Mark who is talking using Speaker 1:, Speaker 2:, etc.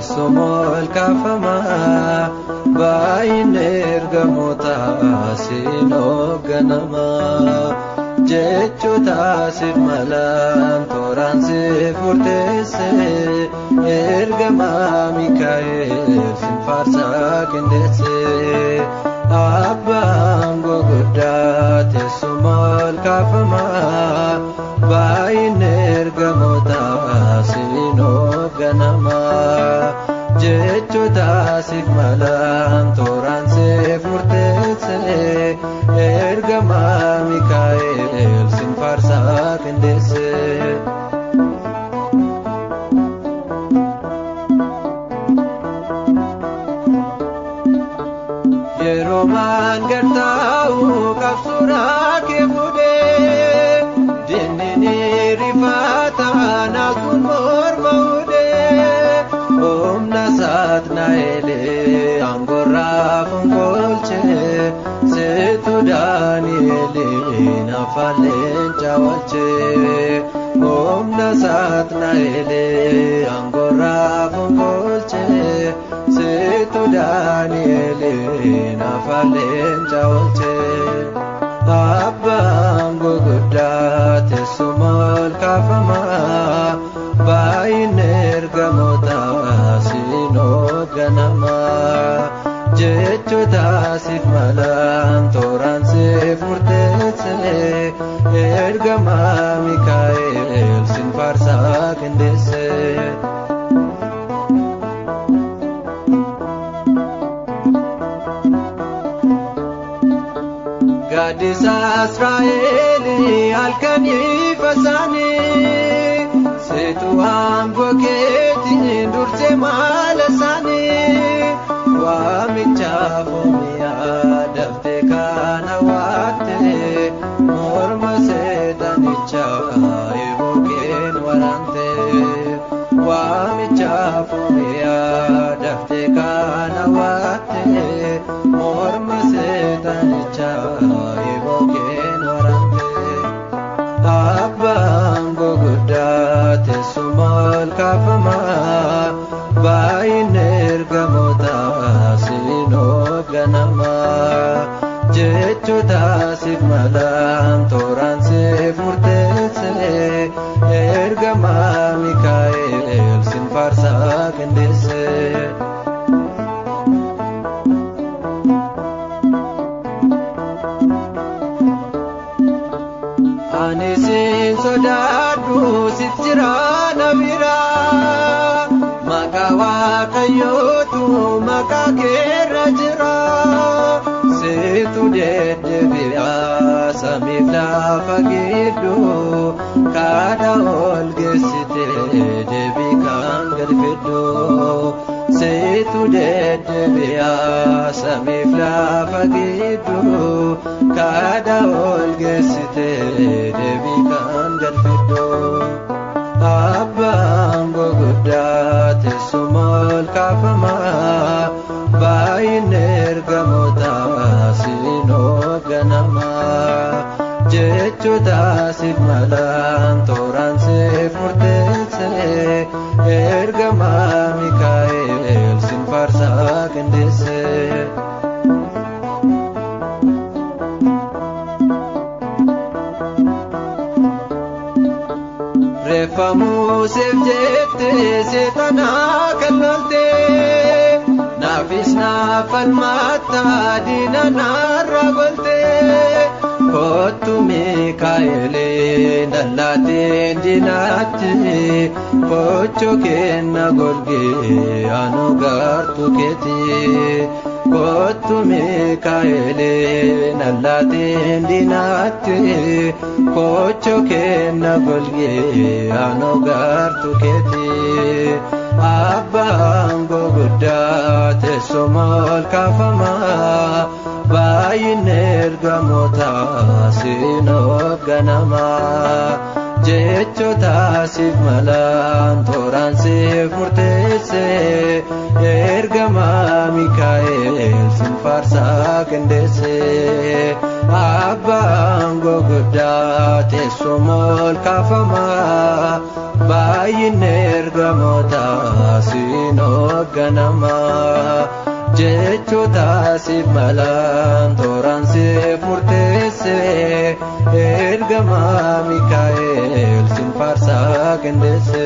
Speaker 1: teessumol kaafamaa baay'inni ergamootaa siin hoogganamaa jechoota siif malaan tooraan siif murteesse ergamaa Mikaa'el siin faarsaa qindeesse abbaan guguddaa teessumol kaafamaa baay'inni ergamootaa siin hoogganamaa jechoota siif malaan tooraan siif murteesse ergamaa Mikaa'el siin faarsaa qindeesse. Yeroo maan gartaa'u qabsuudhaa kee fuudhee diinni rifaataa naasuun morma hudhee humna Saatnaa'elee aangorraa fonqolchee seetu Daani'eliin afaan leencaa oolchee humna Saatnaa'elee aangorraa fonqolchee seetu Daani'eliin afaan leencaa oolchee abbaan guguddaa teessumol kaafamaa baay'inni ergamootaa siin hoogganamaa jechoota siif malaan tooraan siif murteesse ergamaa Mikaa'el siin faarsaa qindeesse. Gaaddisa Israa'el halkanii fasaanii seetu aangoo keetiin dursee maala isaanii waamichaaf mi'a daftee kana waattee morma seexanichaa eebokeen waraantee waamichaaf mi'a daftee kana waattee morma seexanichaa eebokeen waraantee abbaan guguddaa teessumol kaafamaa baay'inni ergamootaa siin hoogganamaa jechoota siif malaan tooraan siif murteesse ergamaa Mikaa'el siin faarsaa qindeesse. Ani siin sodaadhu siif jira na biraa maqaa Waaqayyootu maqaa keerra jira seetu deddeebi'aa samiif lafa gidduu kadhaa ol geessitee deebii kan gad fiddu seetu deddeebi'aa samiif lafa gidduu kadhaa ol geessitee deebii kan gad fiddu abbaan guguddaa teessumol kaafamaa baay'inni ergamootaa siin hoogganamaa jechoota siif malaan tooraan siif murteesse ergamaa Mikaa'el siin faarsaa qindeesse. Reeffa Museef jettee seexanaa kan loltee naafis naaf falmatta diina narraa goltee kottu Mikaa'eliin dallaatiin diinaatti kochoo kenna golgee anu gartuu keetii kottu Mikaa'eliin dallaatiin diinaatti kochoo kenna golgee anu gartuu keetii abbaan guguddaa teessumol kaafamaa baay'inni ergamootaa siin hoogganamaa jechoota siif malaan tooraan siif murteesse ergamaa Mikaa'el siin faarsaa qindeesse abbaan guguddaa teessumol kaafamaa baay'inni ergamootaa siin jechoota siif malaan tooraan siif murteesse ergamaa Mikaa'el sin faarsaa qindeesse.